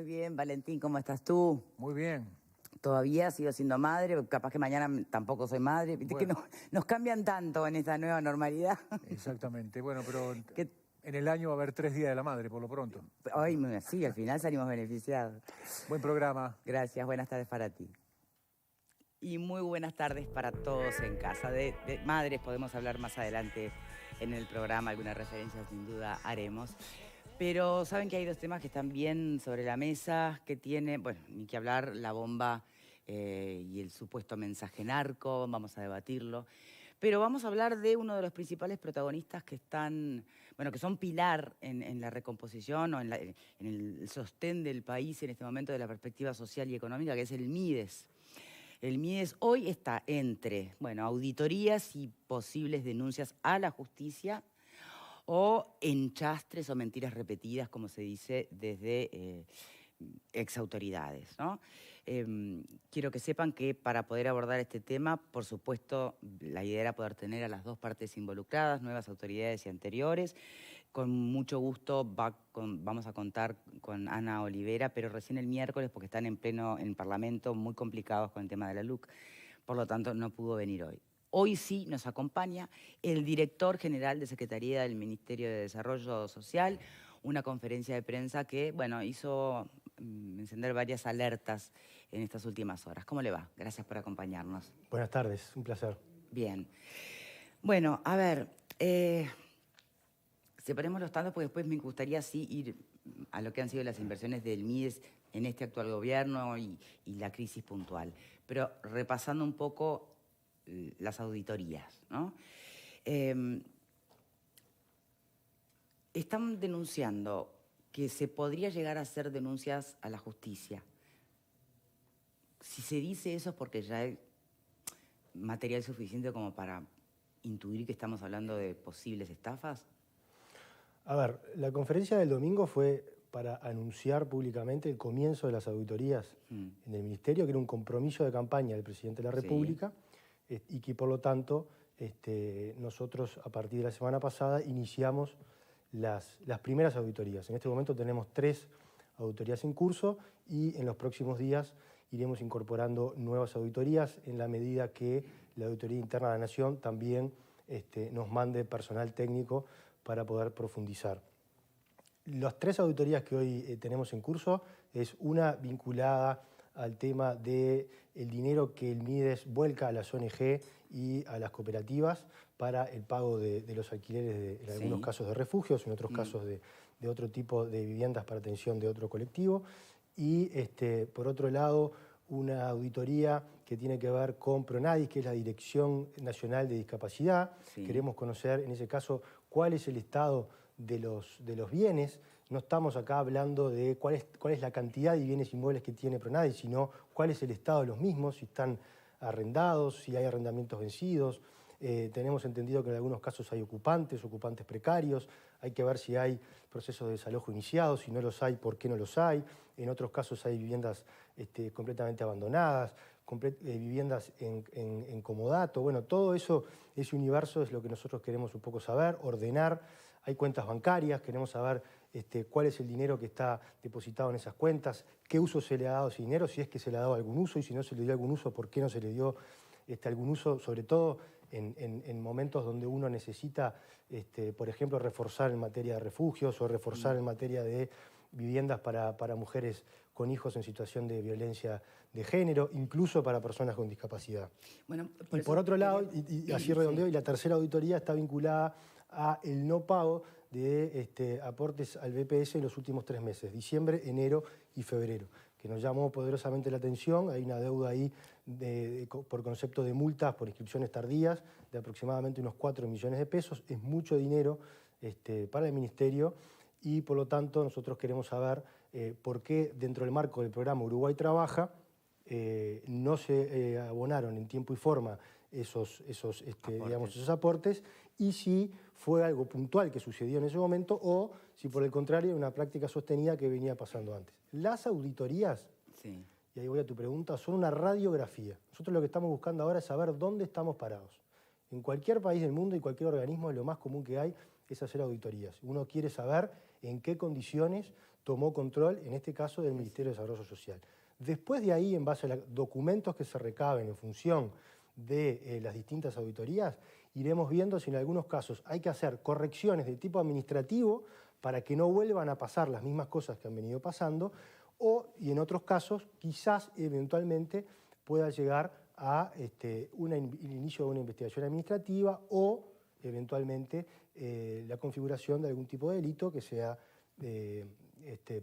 Muy bien, Valentín, ¿cómo estás tú? Muy bien. Todavía sigo siendo madre, capaz que mañana tampoco soy madre. Viste que Bueno, nos cambian tanto en esta nueva normalidad. exactamente. Bueno, pero Que en el año va a haber 3 días de la madre, por lo pronto. hoy sí, al final salimos beneficiados. Buen programa. Gracias, buenas tardes para ti. Y muy buenas tardes para todos en casa. De madres podemos hablar más adelante en el programa, alguna referencia sin duda haremos. Pero saben que hay dos temas que están bien sobre la mesa, que tiene, bueno, ni que hablar, la bomba y el supuesto mensaje narco, vamos a debatirlo. Pero vamos a hablar de uno de los principales protagonistas que están, bueno, que son pilar en la recomposición o en el sostén del país en este momento de la perspectiva social y económica, que es el MIDES. El MIDES hoy está entre, bueno, auditorías y posibles denuncias a la justicia o enchastres o mentiras repetidas, como se dice desde exautoridades, ¿no? Quiero que sepan que para poder abordar este tema, por supuesto, la idea era poder tener a las dos partes involucradas, nuevas autoridades y anteriores. Con mucho gusto vamos a contar con Ana Olivera, pero recién el miércoles, porque están en Parlamento, muy complicados con el tema de la LUC. Por lo tanto, no pudo venir hoy. Hoy sí nos acompaña el director general de Secretaría del Ministerio de Desarrollo Social, una conferencia de prensa que, bueno, hizo encender varias alertas en estas últimas horas. ¿Cómo le va? Gracias por acompañarnos. Buenas tardes, un placer. Bien. Bueno, a ver, separemos los tantos porque después me gustaría sí ir a lo que han sido las inversiones del MIDES en este actual gobierno y la crisis puntual. Pero repasando un poco las auditorías, ¿no? Están denunciando que se podría llegar a hacer denuncias a la justicia. Si se dice eso es porque ya hay material suficiente como para intuir que estamos hablando de posibles estafas. A ver, la conferencia del domingo fue para anunciar públicamente el comienzo de las auditorías en el Ministerio, que era un compromiso de campaña del presidente de la República, y que por lo tanto nosotros a partir de la semana pasada iniciamos las primeras auditorías. En este momento tenemos 3 auditorías en curso y en los próximos días iremos incorporando nuevas auditorías en la medida que la Auditoría Interna de la Nación también nos mande personal técnico para poder profundizar. Las 3 auditorías que hoy tenemos en curso es una vinculada al tema del dinero que el MIDES vuelca a las ONG y a las cooperativas para el pago de los alquileres en algunos casos de refugios, en otros casos de otro tipo de viviendas para atención de otro colectivo. Y por otro lado, una auditoría que tiene que ver con PRONADIS, que es la Dirección Nacional de Discapacidad. Queremos conocer, en ese caso, cuál es el estado de los bienes. No estamos acá hablando de cuál es la cantidad de bienes inmuebles que tiene PRONADIS, sino cuál es el estado de los mismos, si están arrendados, si hay arrendamientos vencidos. Tenemos entendido que en algunos casos hay ocupantes precarios. Hay que ver si hay procesos de desalojo iniciados, si no los hay, por qué no los hay. En otros casos hay viviendas completamente abandonadas, viviendas en comodato. Bueno, todo eso, ese universo es lo que nosotros queremos un poco saber, ordenar. Hay cuentas bancarias, queremos saber cuál es el dinero que está depositado en esas cuentas, qué uso se le ha dado a ese dinero, si es que se le ha dado algún uso y si no se le dio algún uso, por qué no se le dio algún uso, sobre todo en momentos donde uno necesita, por ejemplo, reforzar en materia de refugios o reforzar en materia de viviendas para mujeres con hijos en situación de violencia de género, incluso para personas con discapacidad. Bueno, y por otro lado, y así redondeo, y la tercera auditoría está vinculada a el no pago de aportes al BPS en los últimos 3 meses, diciembre, enero y febrero, que nos llamó poderosamente la atención. Hay una deuda ahí por concepto de multas por inscripciones tardías de aproximadamente unos 4 millones de pesos. Es mucho dinero para el Ministerio y por lo tanto nosotros queremos saber por qué dentro del marco del programa Uruguay Trabaja no se abonaron en tiempo y forma esos aportes y si fue algo puntual que sucedió en ese momento o si por el contrario una práctica sostenida que venía pasando antes. Las auditorías, y ahí voy a tu pregunta, son una radiografía. Nosotros lo que estamos buscando ahora es saber dónde estamos parados. En cualquier país del mundo y cualquier organismo lo más común que hay es hacer auditorías. Uno quiere saber en qué condiciones tomó control, en este caso, del Ministerio de Desarrollo Social. Después de ahí, en base a los documentos que se recaben en función de las distintas auditorías, iremos viendo si en algunos casos hay que hacer correcciones de tipo administrativo para que no vuelvan a pasar las mismas cosas que han venido pasando, y en otros casos, quizás, eventualmente, pueda llegar a el inicio de una investigación administrativa o, eventualmente, la configuración de algún tipo de delito que sea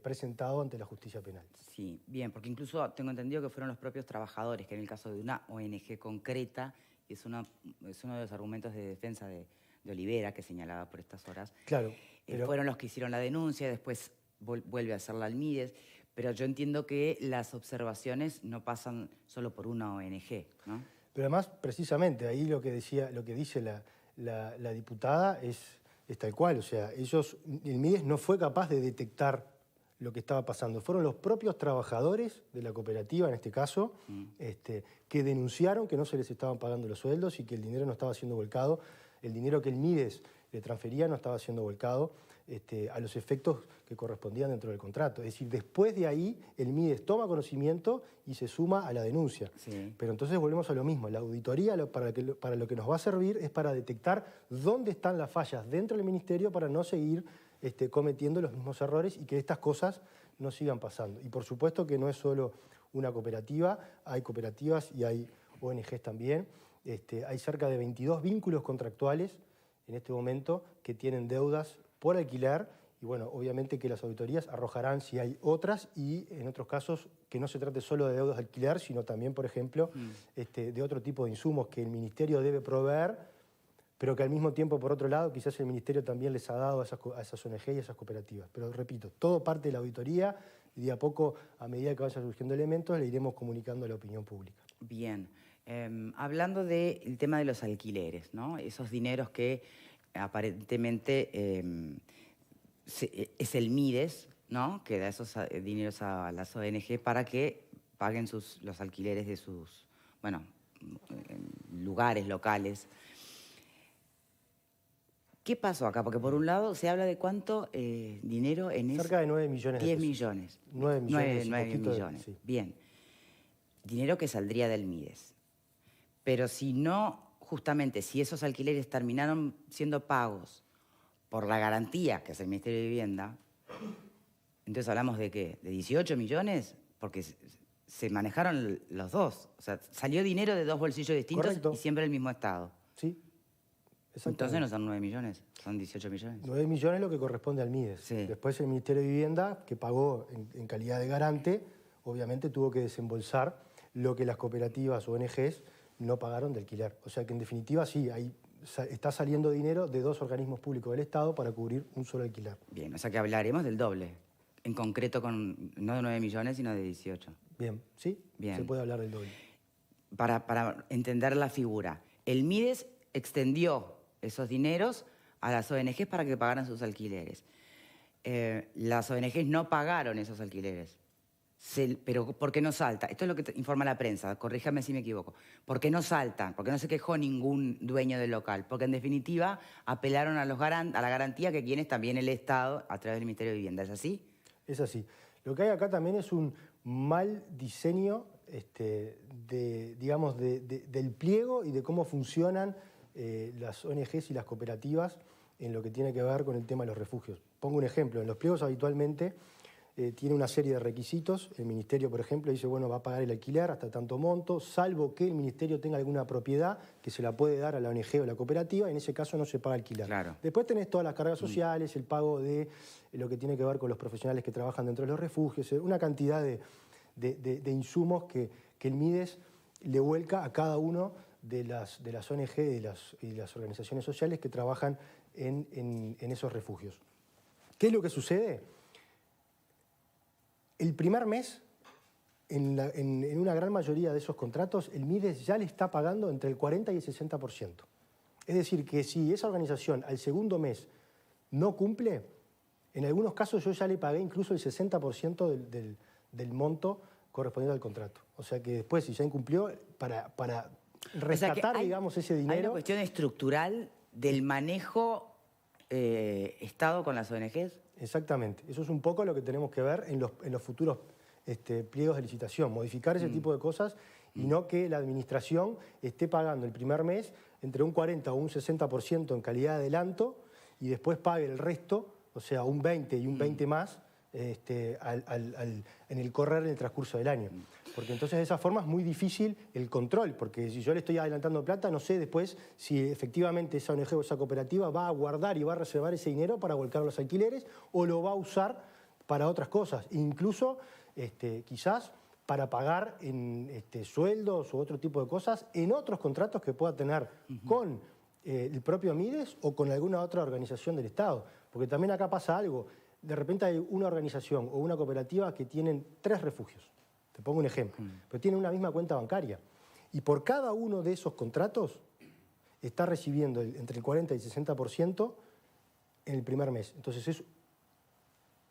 presentado ante la justicia penal. Sí, bien, porque incluso tengo entendido que fueron los propios trabajadores, que en el caso de una ONG concreta, es uno de los argumentos de defensa de Olivera, que señalaba por estas horas. Claro. Pero fueron los que hicieron la denuncia, después vuelve a hacerla al MIDES, pero yo entiendo que las observaciones no pasan solo por una ONG, ¿no? Pero además, precisamente, ahí lo que dice la diputada es tal cual. O sea, el MIDES no fue capaz de detectar lo que estaba pasando. Fueron los propios trabajadores de la cooperativa, en este caso, que denunciaron que no se les estaban pagando los sueldos y que el dinero no estaba siendo volcado. El dinero que el MIDES le transfería no estaba siendo volcado a los efectos que correspondían dentro del contrato. Es decir, después de ahí, el MIDES toma conocimiento y se suma a la denuncia. Sí. Pero entonces volvemos a lo mismo. La auditoría para lo que nos va a servir es para detectar dónde están las fallas dentro del Ministerio para no seguir cometiendo los mismos errores y que estas cosas no sigan pasando. Y por supuesto que no es solo una cooperativa, hay cooperativas y hay ONGs también. Hay cerca de 22 vínculos contractuales en este momento que tienen deudas por alquiler y bueno, obviamente que las auditorías arrojarán si hay otras y en otros casos que no se trate solo de deudas de alquiler, sino también, por ejemplo, de otro tipo de insumos que el Ministerio debe proveer, pero que al mismo tiempo, por otro lado, quizás el Ministerio también les ha dado a esas ONG y a esas cooperativas. Pero repito, todo parte de la auditoría y de a poco, a medida que vayan surgiendo elementos, le iremos comunicando a la opinión pública. Bien. Hablando del tema de los alquileres, ¿no? Esos dineros que aparentemente es el MIDES, ¿no? Que da esos dineros a las ONG para que paguen los alquileres de sus, lugares locales. ¿Qué pasó acá? Porque por un lado se habla de cuánto dinero en eso. Cerca de 9 millones de pesos. 10 millones. 9 millones. 9 millones. Sí. Bien. Dinero que saldría del MIDES. Pero si no, justamente, si esos alquileres terminaron siendo pagos por la garantía, que es el Ministerio de Vivienda, entonces hablamos de ¿qué? ¿De 18 millones? Porque se manejaron los dos. O sea, salió dinero de dos bolsillos distintos. Correcto. Y siempre el mismo Estado. Sí. Entonces no son 9 millones, son 18 millones. 9 millones es lo que corresponde al MIDES. Sí. Después el Ministerio de Vivienda, que pagó en calidad de garante, obviamente tuvo que desembolsar lo que las cooperativas o ONGs no pagaron de alquiler. O sea que en definitiva sí, ahí está saliendo dinero de dos organismos públicos del Estado para cubrir un solo alquiler. Bien, o sea que hablaremos del doble. En concreto, no de 9 millones, sino de 18. Bien, ¿sí? Bien. Se puede hablar del doble. Para entender la figura, el MIDES extendió esos dineros a las ONGs para que pagaran sus alquileres. Las ONGs no pagaron esos alquileres. Pero ¿por qué no salta? Esto es lo que informa la prensa, corríjame si me equivoco. ¿Por qué no saltan? ¿Por qué no se quejó ningún dueño del local? Porque en definitiva apelaron a la garantía que tiene también el Estado a través del Ministerio de Vivienda. ¿Es así? Es así. Lo que hay acá también es un mal diseño del pliego y de cómo funcionan las ONGs y las cooperativas en lo que tiene que ver con el tema de los refugios. Pongo un ejemplo. En los pliegos habitualmente tiene una serie de requisitos. El Ministerio, por ejemplo, dice, bueno, va a pagar el alquiler hasta tanto monto, salvo que el Ministerio tenga alguna propiedad que se la puede dar a la ONG o la cooperativa, en ese caso no se paga alquiler. Claro. Después tenés todas las cargas sociales, el pago de lo que tiene que ver con los profesionales que trabajan dentro de los refugios, una cantidad de insumos que el MIDES le vuelca a cada uno de las ONG y las organizaciones sociales que trabajan en esos refugios. ¿Qué es lo que sucede? El primer mes, en una gran mayoría de esos contratos, el MIDES ya le está pagando entre el 40 y el 60%. Es decir, que si esa organización al segundo mes no cumple, en algunos casos yo ya le pagué incluso el 60% del monto correspondiente al contrato. O sea que después, si ya incumplió, para rescatar, digamos, ese dinero... Hay una cuestión estructural del manejo Estado con las ONGs. Exactamente. Eso es un poco lo que tenemos que ver en los futuros pliegos de licitación, modificar ese tipo de cosas y no que la administración esté pagando el primer mes entre un 40 o un 60% en calidad de adelanto y después pague el resto, o sea, un 20 y un 20 más en el correr en el transcurso del año. Porque entonces de esa forma es muy difícil el control, porque si yo le estoy adelantando plata, no sé después si efectivamente esa ONG o esa cooperativa va a guardar y va a reservar ese dinero para volcar los alquileres o lo va a usar para otras cosas, incluso quizás para pagar en sueldos u otro tipo de cosas en otros contratos que pueda tener con el propio Mides o con alguna otra organización del Estado. Porque también acá pasa algo. De repente hay una organización o una cooperativa que tienen 3 refugios. Te pongo un ejemplo. Pero tienen una misma cuenta bancaria. Y por cada uno de esos contratos está recibiendo entre el 40 y el 60% en el primer mes. Entonces es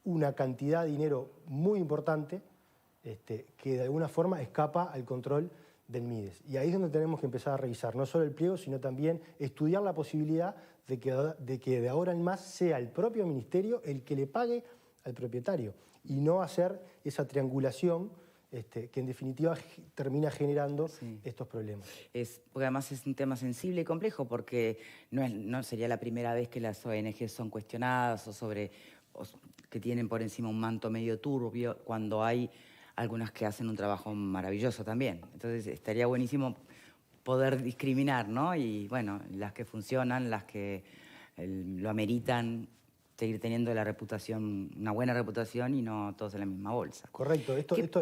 una cantidad de dinero muy importante que de alguna forma escapa al control del Mides. Y ahí es donde tenemos que empezar a revisar no solo el pliego, sino también estudiar la posibilidad de que de ahora en más sea el propio ministerio el que le pague al propietario y no hacer esa triangulación que en definitiva termina generando estos problemas. Porque además es un tema sensible y complejo porque no sería la primera vez que las ONG son cuestionadas o que tienen por encima un manto medio turbio cuando hay algunas que hacen un trabajo maravilloso también. Entonces estaría buenísimo poder discriminar, ¿no? Y bueno, las que funcionan, las que lo ameritan, seguir teniendo la reputación, una buena reputación y no todos en la misma bolsa. Correcto.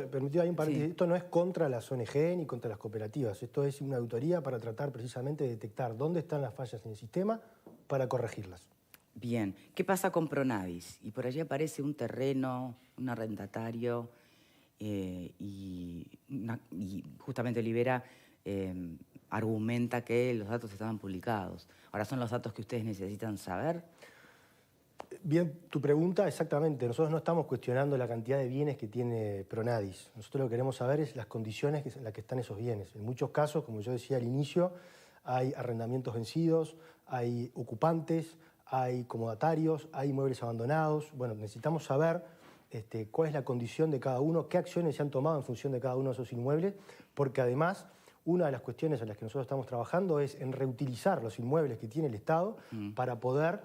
Permitido ahí un paréntesis, esto no es contra las ONG ni contra las cooperativas. Esto es una auditoría para tratar precisamente de detectar dónde están las fallas en el sistema para corregirlas. Bien. ¿Qué pasa con Pronadis? Y por allí aparece un terreno, un arrendatario, y justamente Olivera argumenta que los datos estaban publicados. Ahora, ¿son los datos que ustedes necesitan saber? Bien, tu pregunta, exactamente. Nosotros no estamos cuestionando la cantidad de bienes que tiene Pronadis. Nosotros lo que queremos saber es las condiciones en las que están esos bienes. En muchos casos, como yo decía al inicio, hay arrendamientos vencidos, hay ocupantes, hay comodatarios, hay inmuebles abandonados. Bueno, necesitamos saber cuál es la condición de cada uno, qué acciones se han tomado en función de cada uno de esos inmuebles, porque además una de las cuestiones en las que nosotros estamos trabajando es en reutilizar los inmuebles que tiene el Estado para poder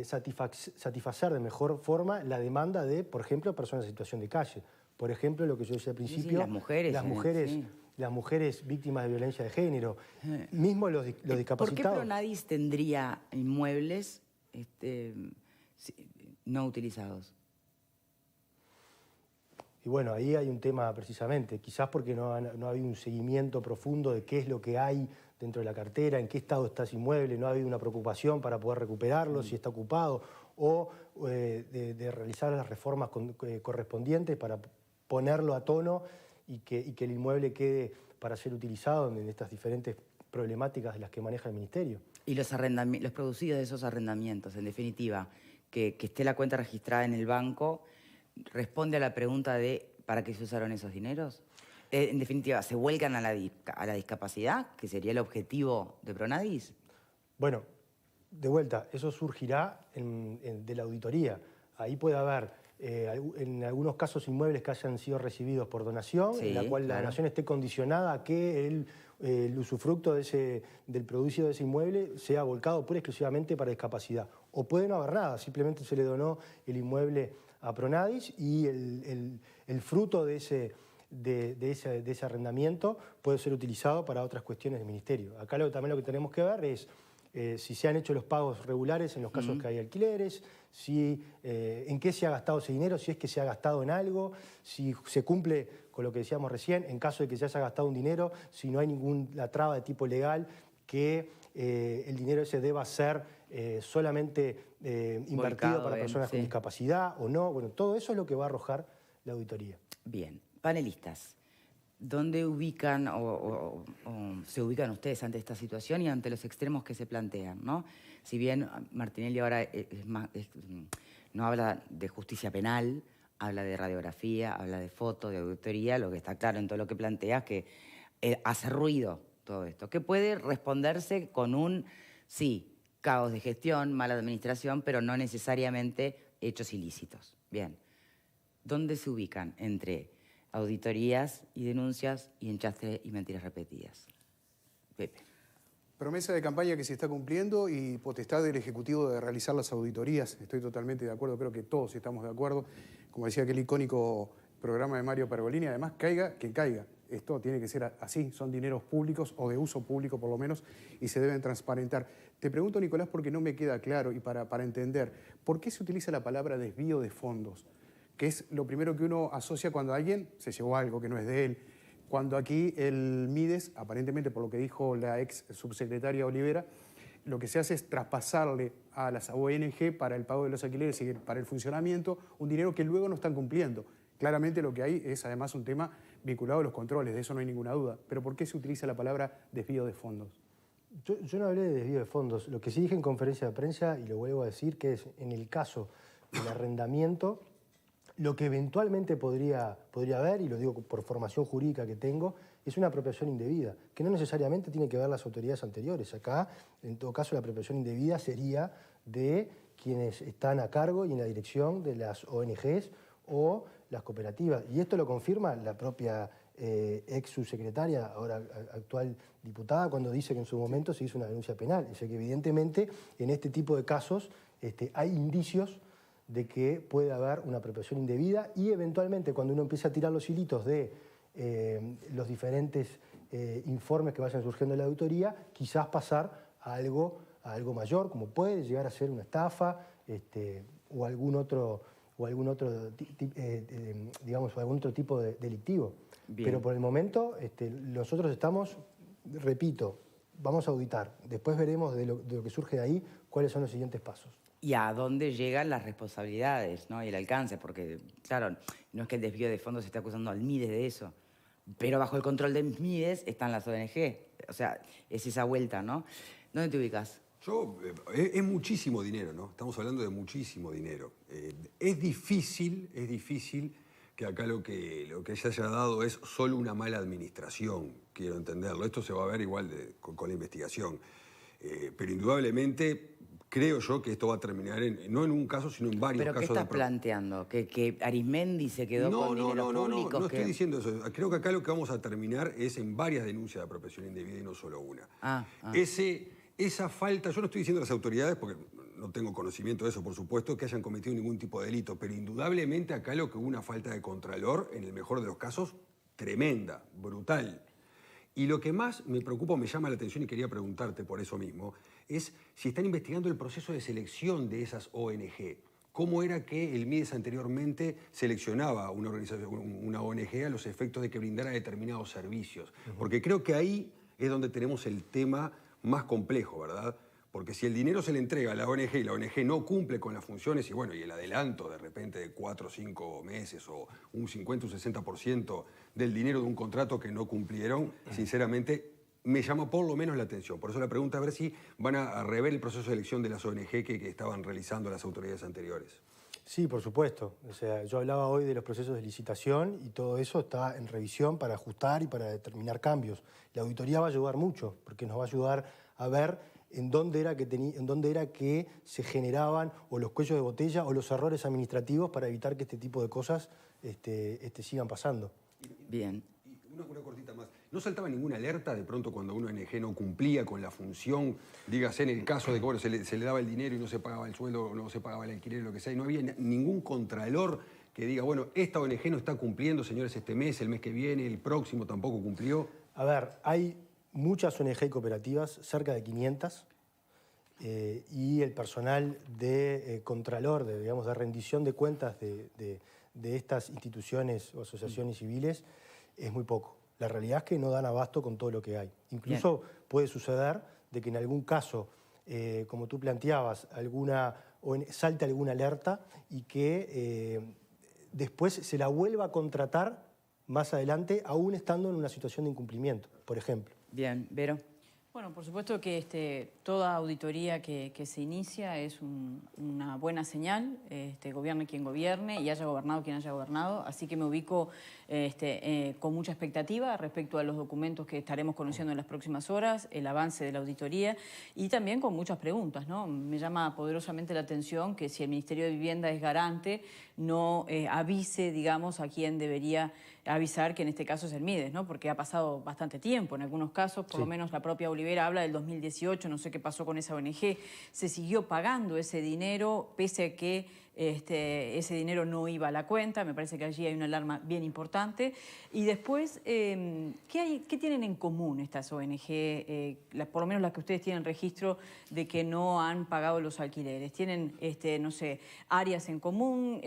satisfacer de mejor forma la demanda de, por ejemplo, personas en situación de calle. Por ejemplo, lo que yo decía al principio, las mujeres víctimas de violencia de género, mismo los discapacitados. ¿Por qué Pronadis tendría inmuebles no utilizados? Y bueno, ahí hay un tema precisamente, quizás porque no ha habido un seguimiento profundo de qué es lo que hay dentro de la cartera, en qué estado está ese inmueble, no ha habido una preocupación para poder recuperarlo, si está ocupado, o de realizar las reformas correspondientes para ponerlo a tono y que el inmueble quede para ser utilizado en estas diferentes problemáticas de las que maneja el Ministerio. Y los producidos de esos arrendamientos, en definitiva, que esté la cuenta registrada en el banco, ¿responde a la pregunta de ¿para qué se usaron esos dineros? En definitiva, ¿se vuelcan a la discapacidad, que sería el objetivo de Pronadis? Bueno, de vuelta, eso surgirá de la auditoría. Ahí puede haber, en algunos casos, inmuebles que hayan sido recibidos por donación, en la cual la donación esté condicionada a que el usufructo del producido de ese inmueble sea volcado pura y exclusivamente para discapacidad. O puede no haber nada, simplemente se le donó el inmueble a Pronadis y el fruto de ese arrendamiento puede ser utilizado para otras cuestiones del Ministerio. Acá también lo que tenemos que ver es si se han hecho los pagos regulares en los casos que hay alquileres, en qué se ha gastado ese dinero, si es que se ha gastado en algo, si se cumple con lo que decíamos recién, en caso de que se haya gastado un dinero, si no hay ninguna traba de tipo legal que el dinero ese deba ser solamente invertido para personas con discapacidad o no. Bueno, todo eso es lo que va a arrojar la auditoría. Bien. Panelistas, ¿dónde ubican o se ubican ustedes ante esta situación y ante los extremos que se plantean, ¿no? Si bien Martinelli ahora no habla de justicia penal, habla de radiografía, habla de foto, de auditoría, lo que está claro en todo lo que plantea es que hace ruido todo esto, que puede responderse con un, sí, caos de gestión, mala administración, pero no necesariamente hechos ilícitos. Bien. ¿Dónde se ubican entre auditorías y denuncias y enchastre y mentiras repetidas? Pepe. Promesa de campaña que se está cumpliendo y potestad del Ejecutivo de realizar las auditorías. Estoy totalmente de acuerdo, creo que todos estamos de acuerdo. Como decía aquel icónico programa de Mario Pergolini, además, caiga quien caiga. Esto tiene que ser así, son dineros públicos o de uso público por lo menos y se deben transparentar. Te pregunto, Nicolás, porque no me queda claro y para entender, ¿por qué se utiliza la palabra desvío de fondos? Que es lo primero que uno asocia cuando alguien se llevó algo que no es de él. Cuando aquí el Mides, aparentemente por lo que dijo la ex subsecretaria Olivera, lo que se hace es traspasarle a las ONG para el pago de los alquileres y para el funcionamiento un dinero que luego no están cumpliendo. Claramente lo que hay es además un tema vinculado a los controles, de eso no hay ninguna duda. Pero ¿por qué se utiliza la palabra desvío de fondos? Yo no hablé de desvío de fondos. Lo que sí dije en conferencia de prensa, y lo vuelvo a decir, que es en el caso del arrendamiento, lo que eventualmente podría haber, y lo digo por formación jurídica que tengo, es una apropiación indebida, que no necesariamente tiene que ver las autoridades anteriores. Acá, en todo caso, la apropiación indebida sería de quienes están a cargo y en la dirección de las ONGs o las cooperativas. Y esto lo confirma la propia ex subsecretaria, ahora actual diputada, cuando dice que en su momento se hizo una denuncia penal. Dice que evidentemente en este tipo de casos hay indicios de que puede haber una apropiación indebida y eventualmente cuando uno empieza a tirar los hilitos de los diferentes informes que vayan surgiendo de la auditoría, quizás pasar a algo mayor, como puede llegar a ser una estafa o algún otro tipo de delictivo. Bien. Pero por el momento nosotros estamos, repito, vamos a auditar. Después veremos de lo que surge de ahí cuáles son los siguientes pasos. ¿Y a dónde llegan las responsabilidades, ¿no? Y el alcance? Porque, claro, no es que el desvío de fondos se esté acusando al Mides de eso, pero bajo el control del Mides están las ONG. O sea, es esa vuelta, ¿no? ¿Dónde te ubicas? Es muchísimo dinero, ¿no? Estamos hablando de muchísimo dinero. Es difícil que acá lo que se haya dado es solo una mala administración, quiero entenderlo. Esto se va a ver igual con la investigación. Pero indudablemente creo yo que esto va a terminar no en un caso, sino en varios ¿Pero casos. qué estás planteando? ¿Que Arismendi se quedó con dinero público? No estoy diciendo eso. Creo que acá lo que vamos a terminar es en varias denuncias de apropiación indebida y no solo una. Esa falta, yo no estoy diciendo a las autoridades, porque no tengo conocimiento de eso, por supuesto, que hayan cometido ningún tipo de delito, pero indudablemente acá lo que hubo una falta de contralor, en el mejor de los casos, tremenda, brutal. Y lo que más me preocupa, me llama la atención y quería preguntarte por eso mismo, es si están investigando el proceso de selección de esas ONG. ¿Cómo era que el Mides anteriormente seleccionaba una ONG a los efectos de que brindara determinados servicios? Porque creo que ahí es donde tenemos el tema más complejo, ¿verdad? Porque si el dinero se le entrega a la ONG y la ONG no cumple con las funciones y bueno, y el adelanto de repente de 4 o 5 meses o un 50 o 60% del dinero de un contrato que no cumplieron, sinceramente me llama por lo menos la atención. Por eso la pregunta es a ver si van a rever el proceso de elección de las ONG que estaban realizando las autoridades anteriores. Sí, por supuesto. O sea, yo hablaba hoy de los procesos de licitación y todo eso está en revisión para ajustar y para determinar cambios. La auditoría va a ayudar mucho porque nos va a ayudar a ver en dónde era que se generaban o los cuellos de botella o los errores administrativos para evitar que este tipo de cosas sigan pasando. Bien. Una cortita más. ¿No saltaba ninguna alerta de pronto cuando una ONG no cumplía con la función? Dígase en el caso de que bueno, se le daba el dinero y no se pagaba el sueldo, no se pagaba el alquiler, lo que sea, y no había ningún contralor que diga, bueno, esta ONG no está cumpliendo, señores, este mes, el mes que viene, el próximo tampoco cumplió. A ver, hay muchas ONG cooperativas, cerca de 500, y el personal de contralor, de rendición de cuentas de estas instituciones o asociaciones civiles es muy poco. La realidad es que no dan abasto con todo lo que hay. Incluso puede suceder de que en algún caso, como tú planteabas, salte alguna alerta y que después se la vuelva a contratar más adelante, aún estando en una situación de incumplimiento, por ejemplo. Bien, Vero. Bueno, por supuesto que toda auditoría que se inicia es una buena señal, gobierne quien gobierne y haya gobernado quien haya gobernado, así que me ubico con mucha expectativa respecto a los documentos que estaremos conociendo en las próximas horas, el avance de la auditoría y también con muchas preguntas, ¿no? Me llama poderosamente la atención que si el Ministerio de Vivienda es garante, no avise, digamos, a quién debería avisar, que en este caso es el Mides, ¿no? Porque ha pasado bastante tiempo, en algunos casos, por lo menos la propia Olivera habla del 2018, no sé qué pasó con esa ONG, se siguió pagando ese dinero, pese a que ese dinero no iba a la cuenta, me parece que allí hay una alarma bien importante. Y después, ¿qué tienen en común estas ONG, por lo menos las que ustedes tienen registro de que no han pagado los alquileres? ¿Tienen, no sé, áreas en común?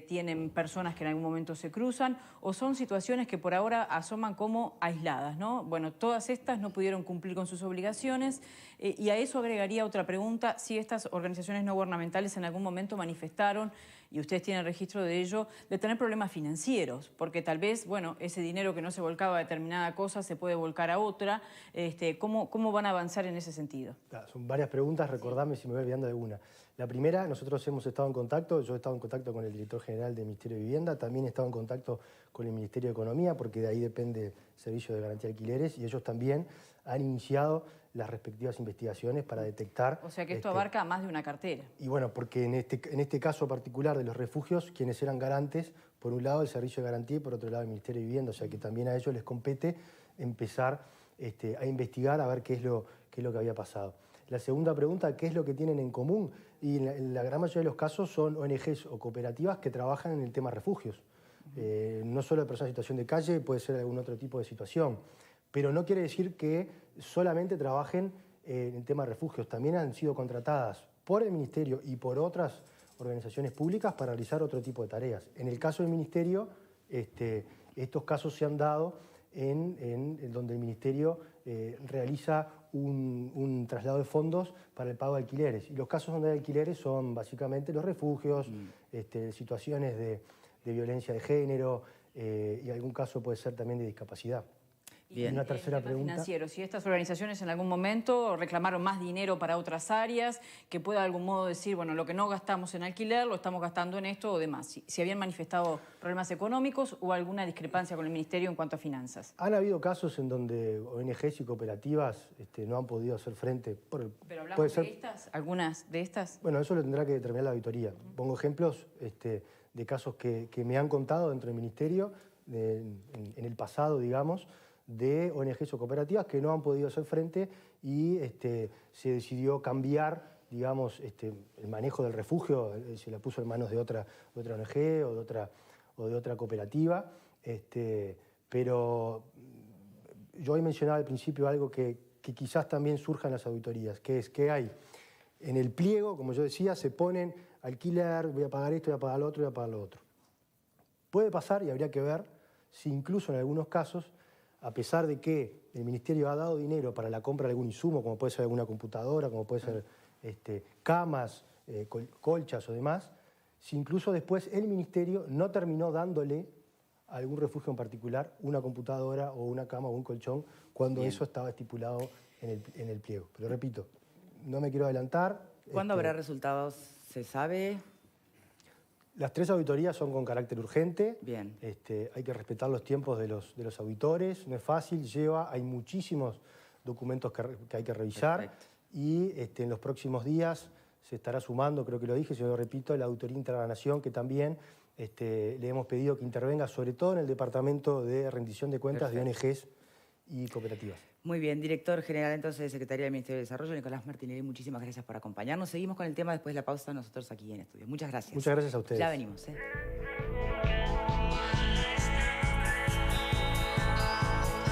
¿Tienen personas que en algún momento se cruzan? ¿O son situaciones que por ahora asoman como aisladas, ¿no? Bueno, todas estas no pudieron cumplir con sus obligaciones y a eso agregaría otra pregunta, si estas organizaciones no gubernamentales en algún momento manifestaron, y ustedes tienen registro de ello, de tener problemas financieros, porque tal vez, bueno, ese dinero que no se volcaba a determinada cosa se puede volcar a otra. ¿Cómo van a avanzar en ese sentido? Son varias preguntas, recordame si me voy olvidando de una. La primera, nosotros hemos estado en contacto, yo he estado en contacto con el director general del Ministerio de Vivienda, también he estado en contacto con el Ministerio de Economía, porque de ahí depende el Servicio de Garantía de Alquileres, y ellos también han iniciado las respectivas investigaciones para detectar... O sea que esto abarca más de una cartera. Y bueno, porque en este caso particular de los refugios, quienes eran garantes, por un lado el Servicio de Garantía y por otro lado el Ministerio de Vivienda, o sea que también a ellos les compete empezar a investigar a ver qué es lo que había pasado. La segunda pregunta, ¿qué es lo que tienen en común? Y en la gran mayoría de los casos son ONGs o cooperativas que trabajan en el tema refugios. No solo de personas en situación de calle, puede ser algún otro tipo de situación. Pero no quiere decir que solamente trabajen en el tema de refugios. También han sido contratadas por el Ministerio y por otras organizaciones públicas para realizar otro tipo de tareas. En el caso del Ministerio, estos casos se han dado en donde el Ministerio realiza un traslado de fondos para el pago de alquileres. Y los casos donde hay alquileres son básicamente los refugios, situaciones de violencia de género y algún caso puede ser también de discapacidad. Bien. Y una tercera pregunta. Financiero, si estas organizaciones en algún momento reclamaron más dinero para otras áreas, que pueda de algún modo decir, bueno, lo que no gastamos en alquiler lo estamos gastando en esto o demás. Si habían manifestado problemas económicos o alguna discrepancia con el Ministerio en cuanto a finanzas. Han habido casos en donde ONGs y cooperativas no han podido hacer frente. ¿Pero hablamos de estas? ¿Algunas de estas? Bueno, eso lo tendrá que determinar la auditoría. Pongo ejemplos de casos que me han contado dentro del Ministerio, en el pasado, digamos, de ONGs o cooperativas que no han podido hacer frente y se decidió cambiar, digamos, el manejo del refugio, se la puso en manos de otra ONG o de otra cooperativa. Pero yo hoy mencionaba al principio algo que quizás también surja en las auditorías, que es que hay en el pliego, como yo decía, se ponen alquiler, voy a pagar esto, voy a pagar lo otro, voy a pagar lo otro. Puede pasar, y habría que ver, si incluso en algunos casos, a pesar de que el Ministerio ha dado dinero para la compra de algún insumo, como puede ser alguna computadora, como puede ser camas, colchas o demás, si incluso después el Ministerio no terminó dándole a algún refugio en particular una computadora o una cama o un colchón, cuando eso estaba estipulado en el pliego. Pero repito, no me quiero adelantar. ¿Cuándo habrá resultados? ¿Se sabe? Las 3 auditorías son con carácter urgente. Bien. Hay que respetar los tiempos de los auditores, no es fácil, hay muchísimos documentos que hay que revisar. Perfecto. Y en los próximos días se estará sumando, creo que lo dije, yo lo repito, la Auditoría Interna de la Nación, que también le hemos pedido que intervenga, sobre todo en el Departamento de Rendición de Cuentas. Perfecto. De ONGs y cooperativas. Muy bien, director general entonces de Secretaría del Ministerio de Desarrollo, Nicolás Martinelli, muchísimas gracias por acompañarnos. Seguimos con el tema después de la pausa nosotros aquí en estudio. Muchas gracias. Muchas gracias a ustedes. Ya venimos.